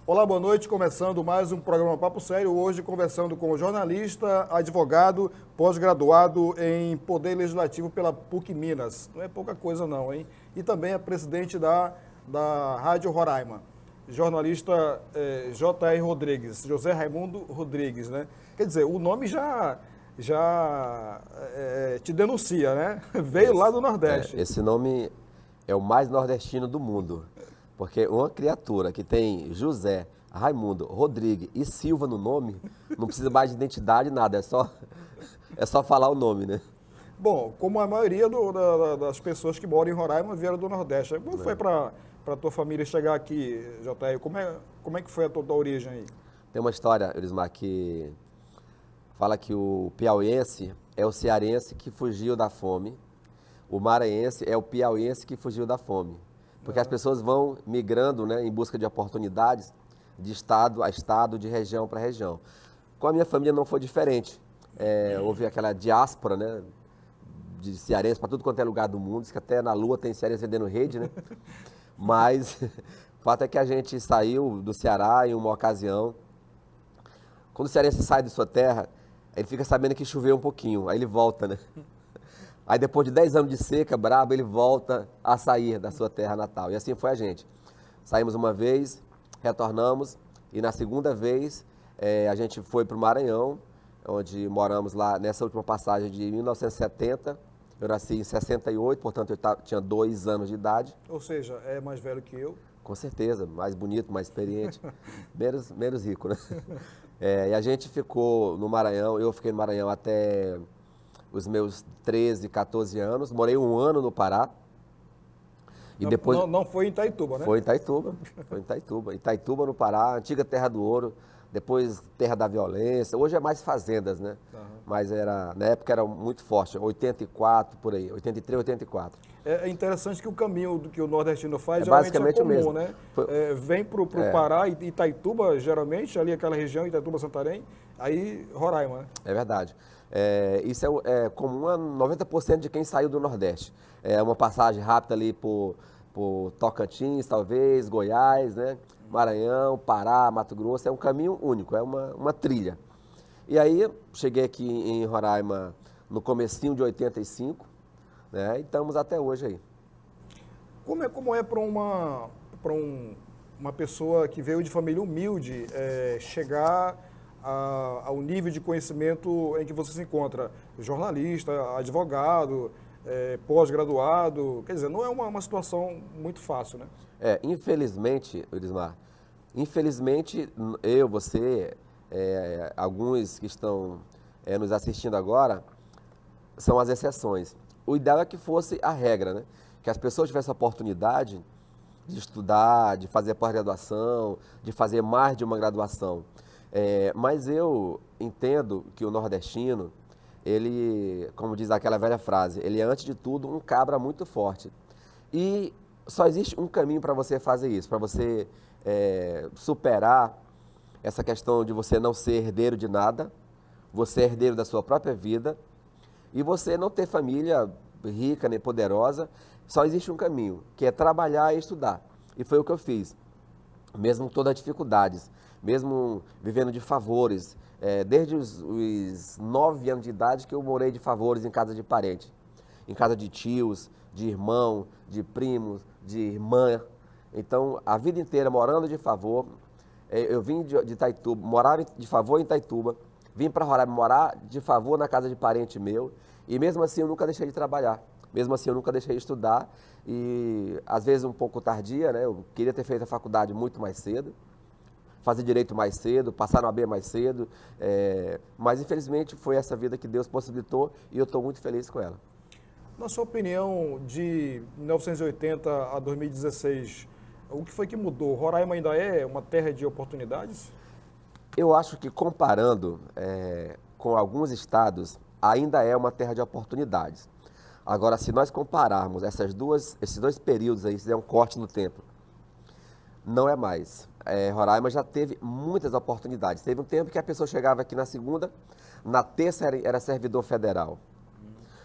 Olá, boa noite. Começando mais um programa Papo Sério. Hoje conversando com o jornalista, advogado, pós-graduado em Poder Legislativo pela PUC Minas. Não é pouca coisa não, hein? E também é presidente da Rádio Roraima. Jornalista J.R. Rodrigues, José Raimundo Rodrigues, né? Quer dizer, o nome já te denuncia, né? Veio lá do Nordeste. Esse nome é o mais nordestino do mundo. Porque uma criatura que tem José, Raimundo, Rodrigues e Silva no nome, não precisa mais de identidade, nada, é só falar o nome, né? Bom, como a maioria das pessoas que moram em Roraima vieram do Nordeste. Como foi para a tua família chegar aqui, JR? Como é que foi a tua origem aí? Tem uma história, Elismar, que fala que o piauiense é o cearense que fugiu da fome, o maranhense é o piauiense que fugiu da fome. Porque as pessoas vão migrando, né, em busca de oportunidades de estado a estado, de região para região. Com a minha família não foi diferente. Houve aquela diáspora, né, de cearense para tudo quanto é lugar do mundo. Diz que até na Lua tem cearense vendendo rede, né? Mas o fato é que a gente saiu do Ceará em uma ocasião. Quando o cearense sai de sua terra, ele fica sabendo que choveu um pouquinho, aí ele volta, né? Aí depois de 10 anos de seca, brabo, ele volta a sair da sua terra natal. E assim foi a gente. Saímos uma vez, retornamos, e na segunda vez a gente foi para o Maranhão, onde moramos lá nessa última passagem de 1970. Eu nasci em 68, portanto eu tinha 2 anos de idade. Ou seja, é mais velho que eu. Com certeza, mais bonito, mais experiente, menos rico, né? E a gente ficou no Maranhão, eu fiquei no Maranhão até os meus 13, 14 anos, morei 1 ano no Pará. E depois não foi em Itaituba, né? Foi em Itaituba. Itaituba, no Pará, antiga Terra do Ouro, depois Terra da Violência. Hoje é mais fazendas, né? Uhum. Mas na época era muito forte, 84, por aí, 83, 84. É interessante que o caminho que o nordestino faz basicamente geralmente é comum, o mesmo, né? Vem para o Pará, Itaituba, geralmente, ali aquela região, Itaituba, Santarém, aí Roraima, né? É verdade. Isso é comum a 90% de quem saiu do Nordeste. É uma passagem rápida ali por Tocantins, talvez, Goiás, né? Maranhão, Pará, Mato Grosso. É um caminho único, é uma trilha. E aí, cheguei aqui em Roraima no comecinho de 85, né? E estamos até hoje aí. Como é para uma pessoa que veio de família humilde chegar ao nível de conhecimento em que você se encontra? Jornalista, advogado, pós-graduado, quer dizer, não é uma situação muito fácil, né? Infelizmente, Elismar, eu, você, alguns que estão nos assistindo agora, são as exceções. O ideal é que fosse a regra, né? Que as pessoas tivessem a oportunidade de estudar, de fazer pós-graduação, de fazer mais de uma graduação. Mas eu entendo que o nordestino, ele, como diz aquela velha frase, ele é, antes de tudo, um cabra muito forte. E só existe um caminho para você fazer isso, para você superar essa questão de você não ser herdeiro de nada, você é herdeiro da sua própria vida, e você não ter família rica nem poderosa. Só existe um caminho, que é trabalhar e estudar. E foi o que eu fiz, mesmo com todas as dificuldades, mesmo vivendo de favores. Desde os 9 anos de idade que eu morei de favores em casa de parente, em casa de tios, de irmão, de primos, de irmã. Então, a vida inteira morando de favor. Eu vim de Itaituba, morava de favor em Itaituba, vim para Roraima morar de favor na casa de parente meu, e mesmo assim eu nunca deixei de trabalhar, mesmo assim eu nunca deixei de estudar, e às vezes um pouco tardia, né? Eu queria ter feito a faculdade muito mais cedo, fazer direito mais cedo, passar no AB mais cedo, mas infelizmente foi essa vida que Deus possibilitou e eu estou muito feliz com ela. Na sua opinião, de 1980 a 2016, o que foi que mudou? Roraima ainda é uma terra de oportunidades? Eu acho que comparando com alguns estados, ainda é uma terra de oportunidades. Agora, se nós compararmos esses dois períodos aí, se der um corte no tempo, não é mais. Roraima já teve muitas oportunidades. Teve um tempo que a pessoa chegava aqui na segunda, na terça era servidor federal.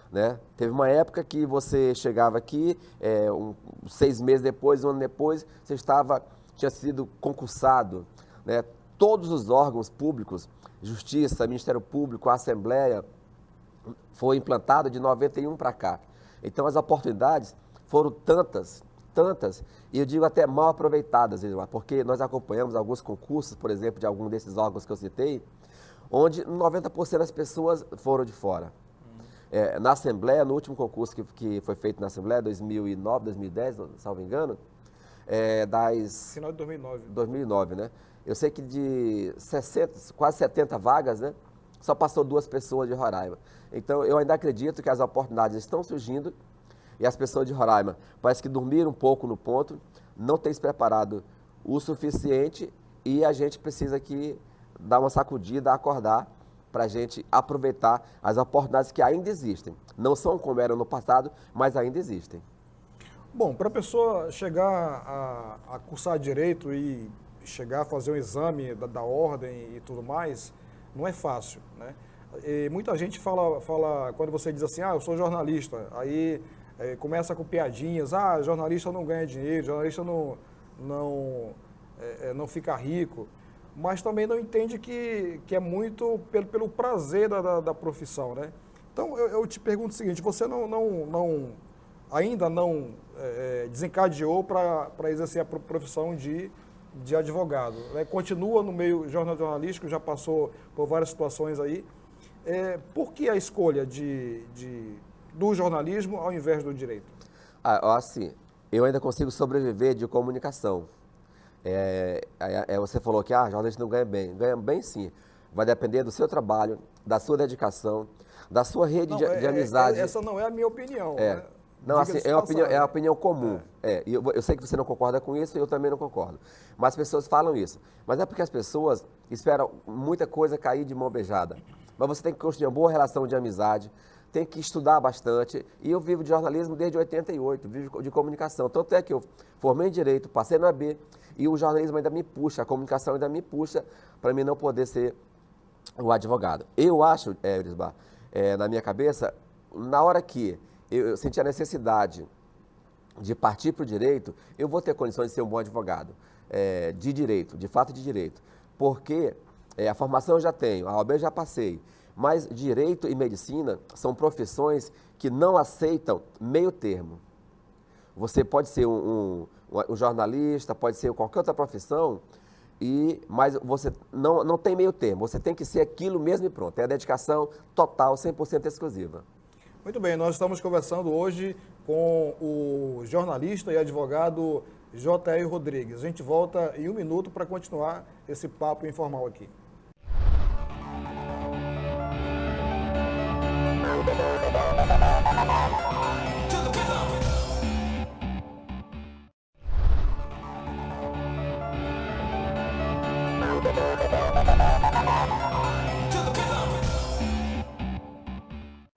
Né? Teve uma época que você chegava aqui, 6 meses depois, 1 ano depois, você tinha sido concursado. Né? Todos os órgãos públicos, Justiça, Ministério Público, Assembleia, foi implantado de 91 para cá. Então as oportunidades foram tantas, e eu digo até mal aproveitadas, porque nós acompanhamos alguns concursos, por exemplo, de algum desses órgãos que eu citei, onde 90% das pessoas foram de fora. Na Assembleia, no último concurso que foi feito na Assembleia, 2009, 2010, salvo engano, Final de 2009. 2009, né? Eu sei que de quase 70 vagas, né? Só passou 2 pessoas de Roraima. Então, eu ainda acredito que as oportunidades estão surgindo e as pessoas de Roraima parece que dormiram um pouco no ponto, não têm se preparado o suficiente e a gente precisa aqui dar uma sacudida, acordar, para a gente aproveitar as oportunidades que ainda existem. Não são como eram no passado, mas ainda existem. Bom, para a pessoa chegar a cursar direito e chegar a fazer um exame da ordem e tudo mais, não é fácil, né? E muita gente fala, quando você diz assim, eu sou jornalista, aí começa com piadinhas, jornalista não ganha dinheiro, jornalista não fica rico, mas também não entende que é muito pelo prazer da profissão, né? Então, eu te pergunto o seguinte, você ainda não desencadeou para exercer a profissão de advogado, né? Continua no meio jornalístico, já passou por várias situações aí. Por que a escolha do jornalismo ao invés do direito? Assim, eu ainda consigo sobreviver de comunicação. Você falou que jornalista não ganha bem. Ganha bem sim. Vai depender do seu trabalho, da sua dedicação, da sua rede de amizade. Essa não é a minha opinião. Né? Não, assim, é a opinião comum. E eu sei que você não concorda com isso e eu também não concordo. Mas as pessoas falam isso. Mas é porque as pessoas esperam muita coisa cair de mão beijada. Mas você tem que construir uma boa relação de amizade, tem que estudar bastante. E eu vivo de jornalismo desde 88, vivo de comunicação. Tanto é que eu formei em Direito, passei no AB, e o jornalismo ainda me puxa, a comunicação ainda me puxa para mim não poder ser o advogado. Eu acho, Eurisbar, na minha cabeça, na hora que eu senti a necessidade de partir para o direito, eu vou ter condições de ser um bom advogado, de direito, de fato de direito. Porque a formação eu já tenho, a OAB eu já passei, mas direito e medicina são profissões que não aceitam meio termo. Você pode ser um jornalista, pode ser qualquer outra profissão, mas você não tem meio termo, você tem que ser aquilo mesmo e pronto. É a dedicação total, 100% exclusiva. Muito bem, nós estamos conversando hoje com o jornalista e advogado J.R. Rodrigues. A gente volta em 1 minuto para continuar esse papo informal aqui.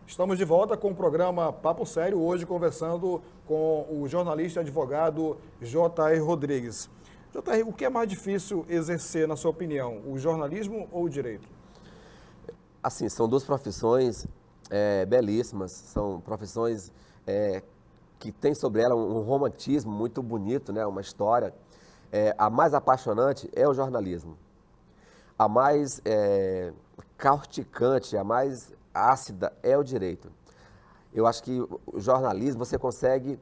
Estamos de volta com o programa Papo Sério, hoje conversando com o jornalista e advogado J.R. Rodrigues. J.R., o que é mais difícil exercer, na sua opinião, o jornalismo ou o direito? Assim, são 2 profissões belíssimas, são profissões que têm sobre ela um romantismo muito bonito, né? Uma história. A mais apaixonante é o jornalismo. A mais causticante, a mais ácida é o direito. Eu acho que o jornalismo você consegue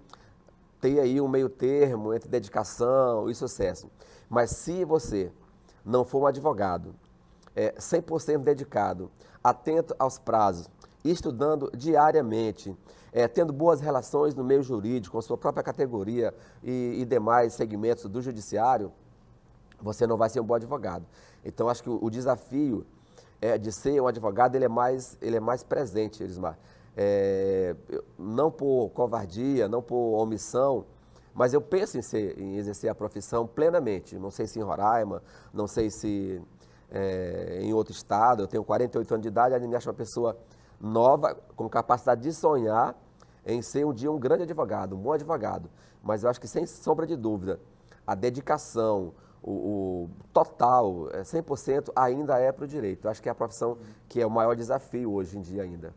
ter aí um meio termo entre dedicação e sucesso. Mas se você não for um advogado 100% dedicado, atento aos prazos, estudando diariamente, tendo boas relações no meio jurídico, com sua própria categoria e demais segmentos do judiciário, você não vai ser um bom advogado. Então, acho que o desafio de ser um advogado, ele é mais presente, Elismar. Não por covardia, não por omissão, mas eu penso em exercer a profissão plenamente. Não sei se em Roraima, não sei se em outro estado. Eu tenho 48 anos de idade, ainda me acho uma pessoa nova, com capacidade de sonhar em ser um dia um grande advogado, um bom advogado. Mas eu acho que, sem sombra de dúvida, a dedicação, o total, 100% ainda é para o direito. Eu acho que é a profissão que é o maior desafio hoje em dia ainda.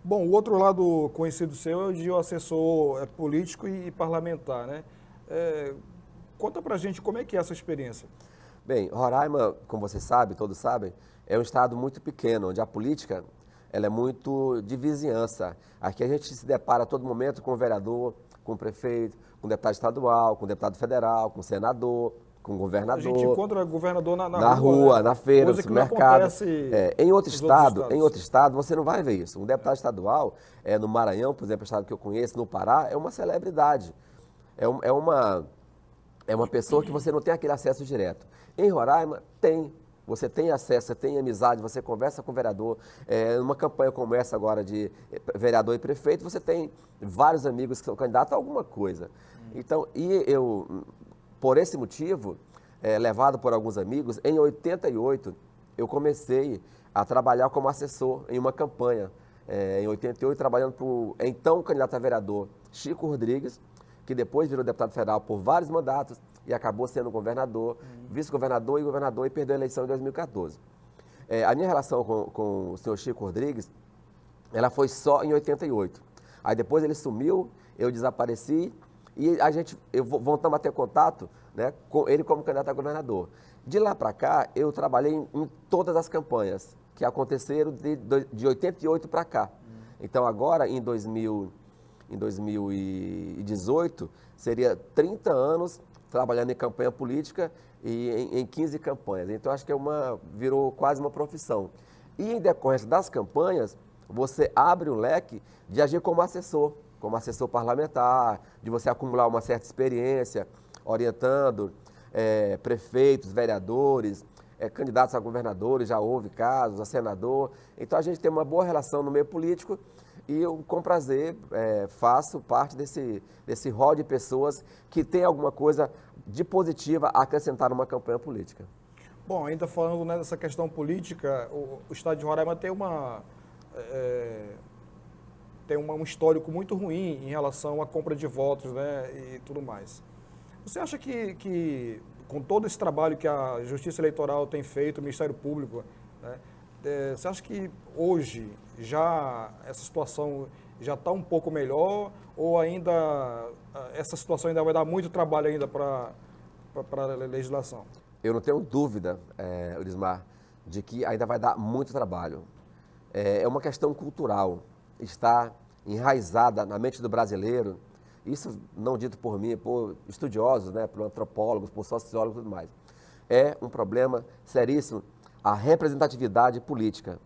Bom, o outro lado conhecido seu é o de assessor político e parlamentar, né? Conta pra gente como é que é essa experiência. Bem, Roraima, como você sabe, todos sabem, é um estado muito pequeno, onde a política ela é muito de vizinhança. Aqui a gente se depara a todo momento com o vereador, com o prefeito, com o deputado estadual, com o deputado federal, com o senador, com o governador. A gente encontra governador na na rua, rua, né? na feira, no Coisa que não supermercado. acontece Em outro nos estado, outros em outro estado, você não vai ver isso. Um deputado estadual, no Maranhão, por exemplo, estado que eu conheço, no Pará, é uma celebridade. É uma pessoa que você não tem aquele acesso direto. Em Roraima, tem. Você tem acesso, você tem amizade, você conversa com o vereador. Numa campanha como essa agora de vereador e prefeito, você tem vários amigos que são candidatos a alguma coisa. Então, por esse motivo, levado por alguns amigos, em 88, eu comecei a trabalhar como assessor em uma campanha. Em 88, trabalhando para o então candidato a vereador Chico Rodrigues, que depois virou deputado federal por vários mandatos e acabou sendo governador, vice-governador e governador e perdeu a eleição em 2014. A minha relação com o senhor Chico Rodrigues, ela foi só em 88. Aí depois ele sumiu, eu desapareci e voltamos a ter contato, né, com ele como candidato a governador. De lá para cá, eu trabalhei em todas as campanhas que aconteceram de 88 para cá. Então agora, em 2018, seria 30 anos trabalhando em campanha política e em 15 campanhas. Então, acho que virou quase uma profissão. E, em decorrência das campanhas, você abre o leque de agir como assessor parlamentar, de você acumular uma certa experiência, orientando prefeitos, vereadores, candidatos a governadores, já houve casos, a senador. Então, a gente tem uma boa relação no meio político e eu, com prazer, faço parte desse rol de pessoas que tem alguma coisa de positiva a acrescentar numa campanha política. Bom, ainda falando nessa questão política, o estado de Roraima tem um histórico muito ruim em relação à compra de votos, né, e tudo mais. Você acha que com todo esse trabalho que a Justiça Eleitoral tem feito, o Ministério Público, né, você acha que hoje já essa situação já está um pouco melhor ou ainda essa situação ainda vai dar muito trabalho ainda para a legislação? Eu não tenho dúvida, Ulismar, de que ainda vai dar muito trabalho. É uma questão cultural, está enraizada na mente do brasileiro, isso não dito por mim, por estudiosos, né, por antropólogos, por sociólogos e tudo mais. É um problema seríssimo a representatividade política.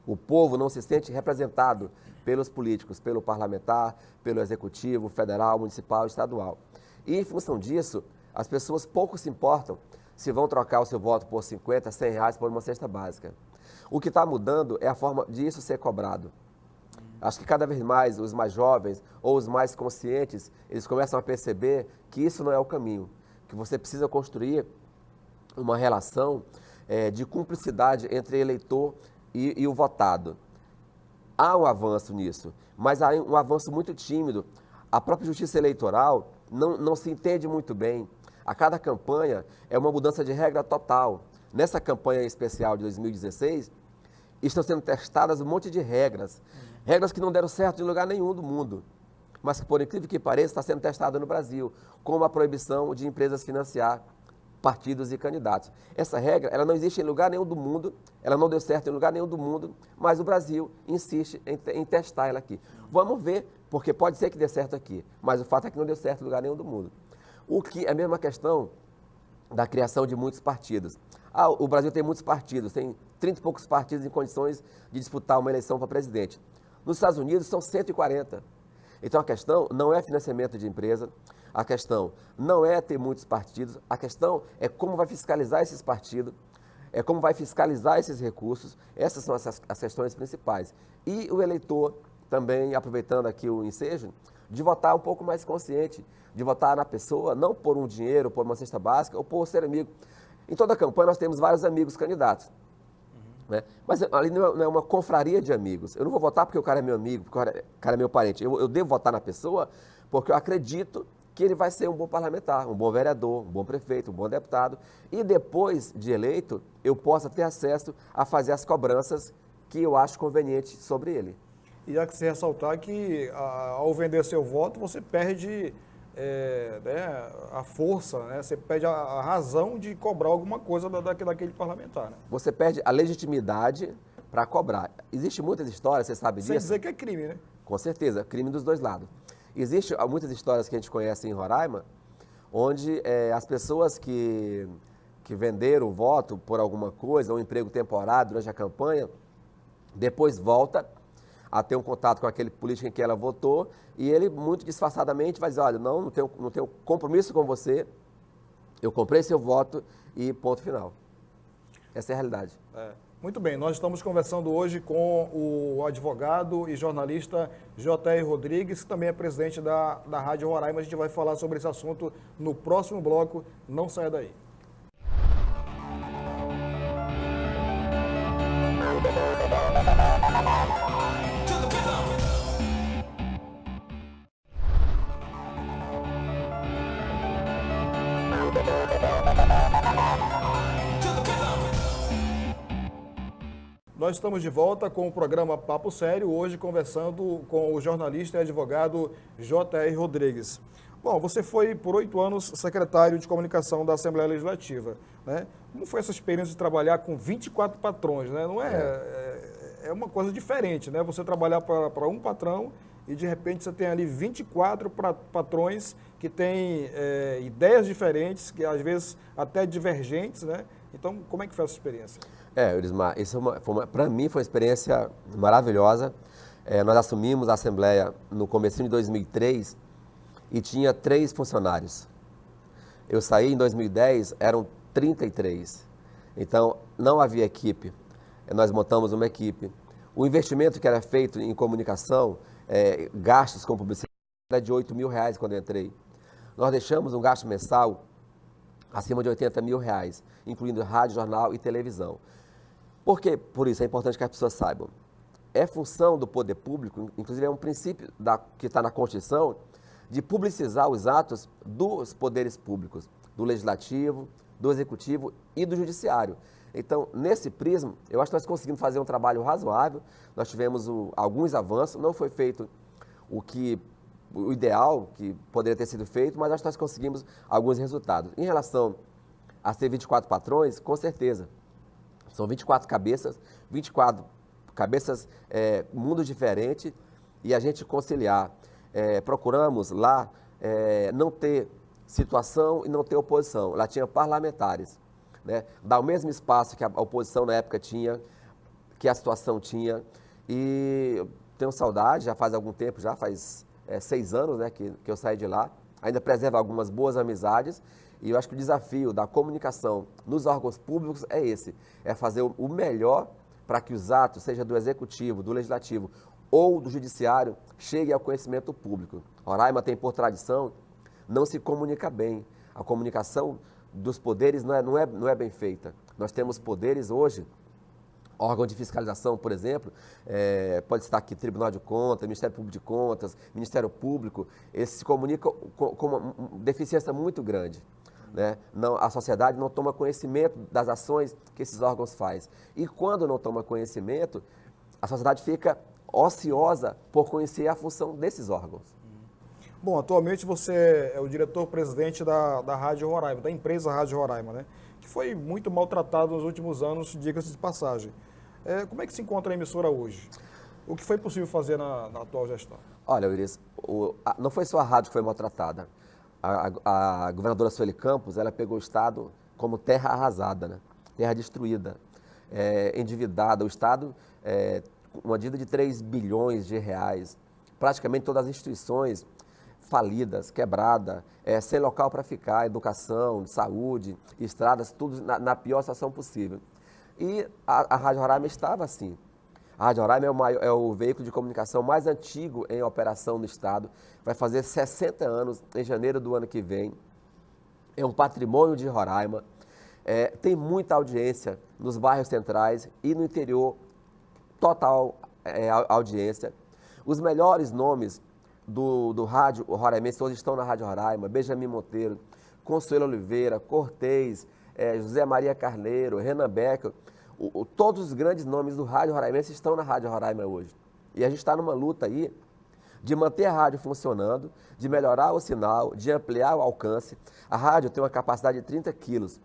O povo não se sente representado pelos políticos, pelo parlamentar, pelo executivo, federal, municipal, estadual. E, em função disso, as pessoas pouco se importam se vão trocar o seu voto por 50, 100 reais por uma cesta básica. O que está mudando é a forma disso ser cobrado. Acho que cada vez mais os mais jovens ou os mais conscientes, eles começam a perceber que isso não é o caminho, que você precisa construir uma relação de cumplicidade entre eleitor e o votado. Há um avanço nisso, mas há um avanço muito tímido. A própria Justiça Eleitoral não se entende muito bem. A cada campanha é uma mudança de regra total. Nessa campanha especial de 2016, estão sendo testadas um monte de regras. Regras que não deram certo em lugar nenhum do mundo, mas que, por incrível que pareça, está sendo testada no Brasil, como a proibição de empresas financiar partidos e candidatos. Essa regra, ela não existe em lugar nenhum do mundo, ela não deu certo em lugar nenhum do mundo, mas o Brasil insiste em testar ela aqui. Vamos ver, porque pode ser que dê certo aqui, mas o fato é que não deu certo em lugar nenhum do mundo. O que é a mesma questão da criação de muitos partidos. O Brasil tem muitos partidos, tem 30 e poucos partidos em condições de disputar uma eleição para presidente. Nos Estados Unidos são 140. Então a questão não é financiamento de empresa, a questão não é ter muitos partidos, a questão é como vai fiscalizar esses partidos, é como vai fiscalizar esses recursos. Essas são as questões principais. E o eleitor também, aproveitando aqui o ensejo, de votar um pouco mais consciente, de votar na pessoa, não por um dinheiro, por uma cesta básica ou por ser amigo. Em toda a campanha nós temos vários amigos candidatos. né? Mas ali não é uma confraria de amigos. Eu não vou votar porque o cara é meu amigo, porque o cara é meu parente. Eu devo votar na pessoa porque eu acredito que ele vai ser um bom parlamentar, um bom vereador, um bom prefeito, um bom deputado. E depois de eleito, eu possa ter acesso a fazer as cobranças que eu acho conveniente sobre ele. E há que se ressaltar que ao vender seu voto, você perde né, a força, né? Você perde a razão de cobrar alguma coisa daquele parlamentar. Né? Você perde a legitimidade para cobrar. Existem muitas histórias, você sabe Sem disso? dizer que é crime, né? Com certeza, crime dos dois lados. Existem muitas histórias que a gente conhece em Roraima, onde as pessoas que venderam o voto por alguma coisa, um emprego temporário durante a campanha, depois volta a ter um contato com aquele político em que ela votou e ele, muito disfarçadamente, vai dizer, olha, não tenho compromisso com você, eu comprei seu voto e ponto final. Essa é a realidade. Muito bem, nós estamos conversando hoje com o advogado e jornalista J.R. Rodrigues, que também é presidente da Rádio Roraima. A gente vai falar sobre esse assunto no próximo bloco. Não saia daí. Nós estamos de volta com o programa Papo Sério, hoje conversando com o jornalista e advogado J.R. Rodrigues. Bom, você foi por 8 anos secretário de comunicação da Assembleia Legislativa, né? Como foi essa experiência de trabalhar com 24 patrões, né? Não é uma coisa diferente, né? Você trabalhar para um patrão e de repente você tem ali 24 patrões que têm ideias diferentes, que às vezes até divergentes, né? Então, como é que foi essa experiência? Elismar, para mim foi uma experiência maravilhosa. Nós assumimos a Assembleia no comecinho de 2003 e tinha 3 funcionários. Eu saí em 2010, eram 33. Então, não havia equipe. Nós montamos uma equipe. O investimento que era feito em comunicação, gastos com publicidade, era de R$8 mil quando eu entrei. Nós deixamos um gasto mensal acima de R$80 mil, incluindo rádio, jornal e televisão. Por isso é importante que as pessoas saibam. É função do poder público, inclusive é um princípio que está na Constituição, de publicizar os atos dos poderes públicos, do Legislativo, do Executivo e do Judiciário. Então, nesse prisma, eu acho que nós conseguimos fazer um trabalho razoável, nós tivemos alguns avanços, não foi feito o ideal que poderia ter sido feito, mas acho que nós conseguimos alguns resultados. Em relação a ser 24 patrões, com certeza, são 24 cabeças, mundos diferentes, e a gente conciliar. Procuramos lá não ter situação e não ter oposição. Lá tinha parlamentares, né? Dar o mesmo espaço que a oposição na época tinha, que a situação tinha. E eu tenho saudade, já faz algum tempo, já faz 6 anos, né, que eu saí de lá. Ainda preservo algumas boas amizades. E eu acho que o desafio da comunicação nos órgãos públicos é esse. É fazer o melhor para que os atos, seja do Executivo, do Legislativo ou do Judiciário, cheguem ao conhecimento público. Roraima tem por tradição não se comunica bem. A comunicação dos poderes não é bem feita. Nós temos poderes hoje, órgão de fiscalização, por exemplo, pode estar aqui Tribunal de Contas, Ministério Público de Contas, Ministério Público, eles se comunicam com uma deficiência muito grande. Né? A sociedade não toma conhecimento das ações que esses órgãos fazem. E quando não toma conhecimento, a sociedade fica ociosa por conhecer a função desses órgãos. Bom, atualmente você é o diretor-presidente da Rádio Roraima, da empresa Rádio Roraima, né? Que foi muito maltratado nos últimos anos, diga-se de passagem. Como é que se encontra a emissora hoje? O que foi possível fazer na atual gestão? Olha, Iris, não foi só a rádio que foi maltratada. A governadora Sueli Campos, ela pegou o Estado como terra arrasada, né? Terra destruída, endividada. O Estado, uma dívida de 3 bilhões de reais, praticamente todas as instituições falidas, quebrada, sem local para ficar, educação, saúde, estradas, tudo na pior situação possível. E a Rádio Roraima estava assim. A Rádio Roraima é o veículo de comunicação mais antigo em operação no Estado. Vai fazer 60 anos em janeiro do ano que vem. É um patrimônio de Roraima. tem muita audiência nos bairros centrais e no interior, total audiência. Os melhores nomes do rádio roraimense hoje estão na Rádio Roraima: Benjamin Monteiro, Consuelo Oliveira, Cortez, José Maria Carneiro, Renan Becker. Todos os grandes nomes do rádio roraimense estão na Rádio Roraima hoje. E a gente está numa luta aí de manter a rádio funcionando, de melhorar o sinal, de ampliar o alcance. A rádio tem uma capacidade de 30 quilos,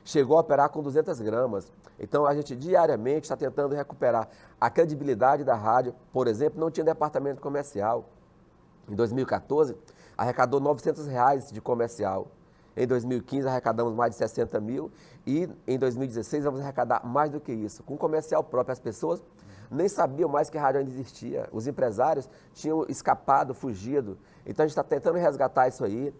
chegou a operar com 200 gramas. Então, a gente diariamente está tentando recuperar a credibilidade da rádio. Por exemplo, não tinha departamento comercial. Em 2014, arrecadou R$ 900 de comercial. Em 2015, arrecadamos mais de 60 mil e em 2016 vamos arrecadar mais do que isso. Com comercial próprio, as pessoas nem sabiam mais que a rádio ainda existia. Os empresários tinham escapado, fugido. Então, a gente está tentando resgatar isso aí.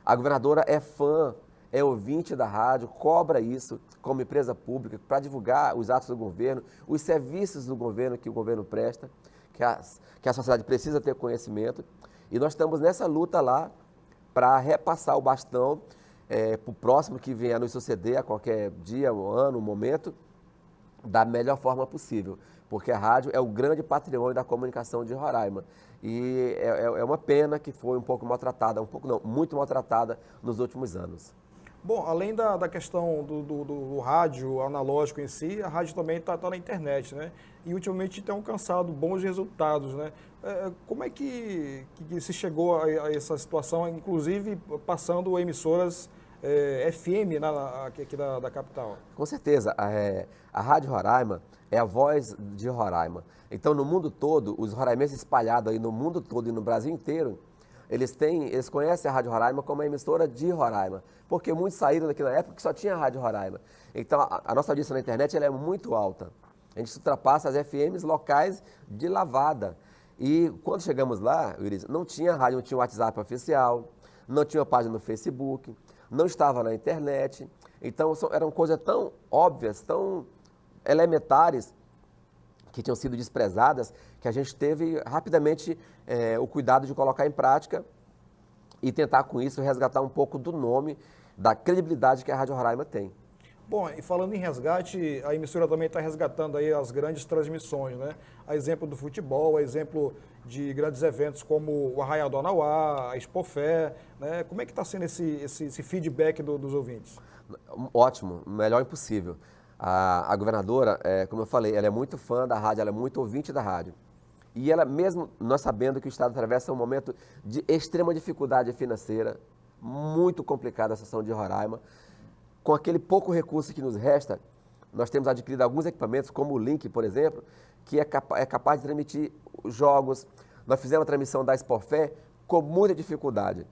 A governadora é fã, é ouvinte da rádio, cobra isso como empresa pública para divulgar os atos do governo, os serviços do governo que o governo presta, que a sociedade precisa ter conhecimento. E nós estamos nessa luta lá para repassar o bastão para o próximo que venha nos suceder a qualquer dia, ano, momento, da melhor forma possível. Porque a rádio é o grande patrimônio da comunicação de Roraima. E é uma pena que foi um pouco maltratada, muito maltratada nos últimos anos. Bom, além da questão do rádio analógico em si, a rádio também está na internet, né? E ultimamente tem alcançado bons resultados, né? Como é que se chegou a essa situação, inclusive passando emissoras FM aqui da capital? Com certeza. A Rádio Roraima é a voz de Roraima. Então, no mundo todo, os roraimenses espalhados aí no mundo todo e no Brasil inteiro, eles conhecem a Rádio Roraima como a emissora de Roraima, porque muitos saíram daqui na época que só tinha a Rádio Roraima. Então, a nossa audiência na internet ela é muito alta. A gente ultrapassa as FMs locais de lavada. E quando chegamos lá, Iris, não tinha rádio, não tinha WhatsApp oficial, não tinha página no Facebook, não estava na internet. Então, eram coisas tão óbvias, tão elementares, que tinham sido desprezadas, que a gente teve rapidamente o cuidado de colocar em prática e tentar com isso resgatar um pouco do nome, da credibilidade que a Rádio Roraima tem. Bom, e falando em resgate, a emissora também está resgatando aí as grandes transmissões, né? A exemplo do futebol, a exemplo de grandes eventos como o Arraial do Anauá, a Expofé, né? Como é que está sendo esse feedback dos ouvintes? Ótimo, melhor impossível. A governadora, como eu falei, ela é muito fã da rádio, ela é muito ouvinte da rádio. E ela, mesmo nós sabendo que o Estado atravessa um momento de extrema dificuldade financeira, muito complicada a situação de Roraima, com aquele pouco recurso que nos resta, nós temos adquirido alguns equipamentos, como o Link, por exemplo, que é capaz de transmitir jogos. Nós fizemos a transmissão da Expofé com muita dificuldade.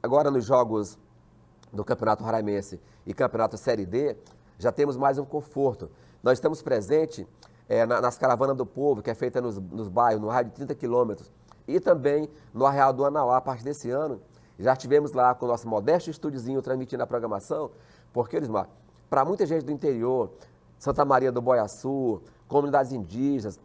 Agora, nos jogos do Campeonato Roraimense e Campeonato Série D, já temos mais um conforto. Nós estamos presentes nas Caravanas do Povo, que é feita nos bairros, no raio de 30 quilômetros, e também no Arraial do Anauá. A partir desse ano, já estivemos lá com o nosso modesto estúdiozinho transmitindo a programação, porque, Elismar, para muita gente do interior, Santa Maria do Boiaçu, comunidades indígenas,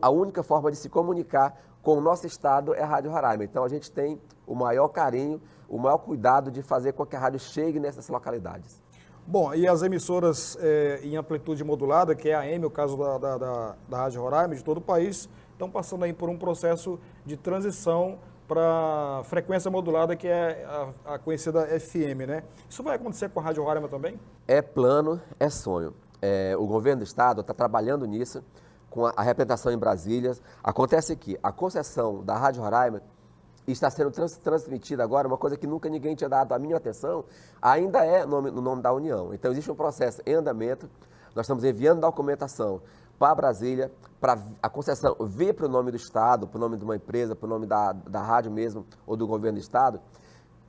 a única forma de se comunicar com o nosso estado é a Rádio Roraima. Então, a gente tem o maior carinho, o maior cuidado de fazer com que a rádio chegue nessas localidades. Bom, e as emissoras em amplitude modulada, que é a AM, o caso da Rádio Roraima, de todo o país, estão passando aí por um processo de transição para frequência modulada, que é a conhecida FM, né? Isso vai acontecer com a Rádio Roraima também? É plano, é sonho. O governo do estado está trabalhando nisso, com a representação em Brasília. Acontece que a concessão da Rádio Roraima está sendo transmitida agora, uma coisa que nunca ninguém tinha dado a mínima atenção, ainda é no nome da União. Então, existe um processo em andamento, nós estamos enviando documentação para Brasília, para a concessão vir para o nome do Estado, para o nome de uma empresa, para o nome da rádio mesmo, ou do governo do Estado.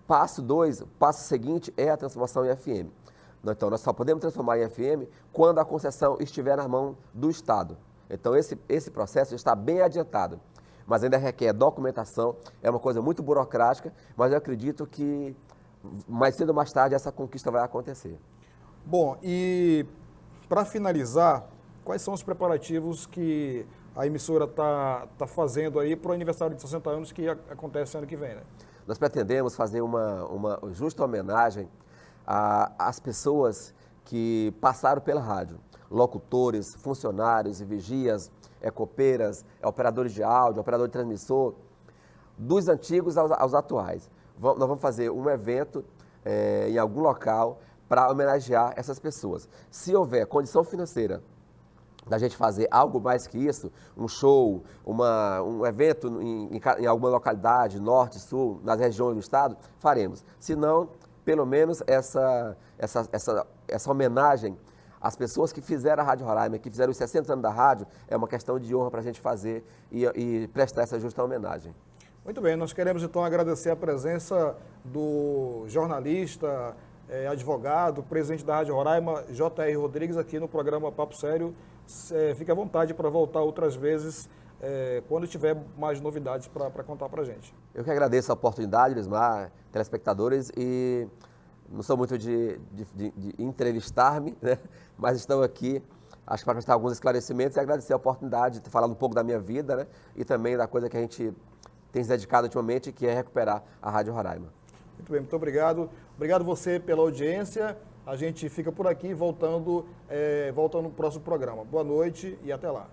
Passo 2, passo seguinte é a transformação em FM. Então, nós só podemos transformar em FM quando a concessão estiver na mão do Estado. Então, esse processo está bem adiantado, mas ainda requer documentação, é uma coisa muito burocrática, mas eu acredito que mais cedo ou mais tarde essa conquista vai acontecer. Bom, e para finalizar, quais são os preparativos que a emissora está fazendo aí para o aniversário de 60 anos que acontece ano que vem, né? Nós pretendemos fazer uma justa homenagem as pessoas que passaram pela rádio, locutores, funcionários e vigias, copeiras, operadores de áudio, operador de transmissor, dos antigos aos atuais. Nós vamos fazer um evento em algum local para homenagear essas pessoas. Se houver condição financeira da gente fazer algo mais que isso, um show, um evento em alguma localidade, norte, sul, nas regiões do estado, faremos. Se não, pelo menos essa homenagem às pessoas que fizeram a Rádio Roraima, que fizeram os 60 anos da rádio, é uma questão de honra para a gente fazer e prestar essa justa homenagem. Muito bem, nós queremos então agradecer a presença do jornalista, advogado, presidente da Rádio Roraima, J.R. Rodrigues, aqui no programa Papo Sério. Fique à vontade para voltar outras vezes, quando tiver mais novidades para contar para a gente. Eu que agradeço a oportunidade, Lismar, telespectadores, e não sou muito de entrevistar-me, né? Mas estou aqui, acho que para prestar alguns esclarecimentos e agradecer a oportunidade de falar um pouco da minha vida, né? E também da coisa que a gente tem se dedicado ultimamente, que é recuperar a Rádio Roraima. Muito bem, muito obrigado. Obrigado você pela audiência. A gente fica por aqui, voltando no próximo programa. Boa noite e até lá.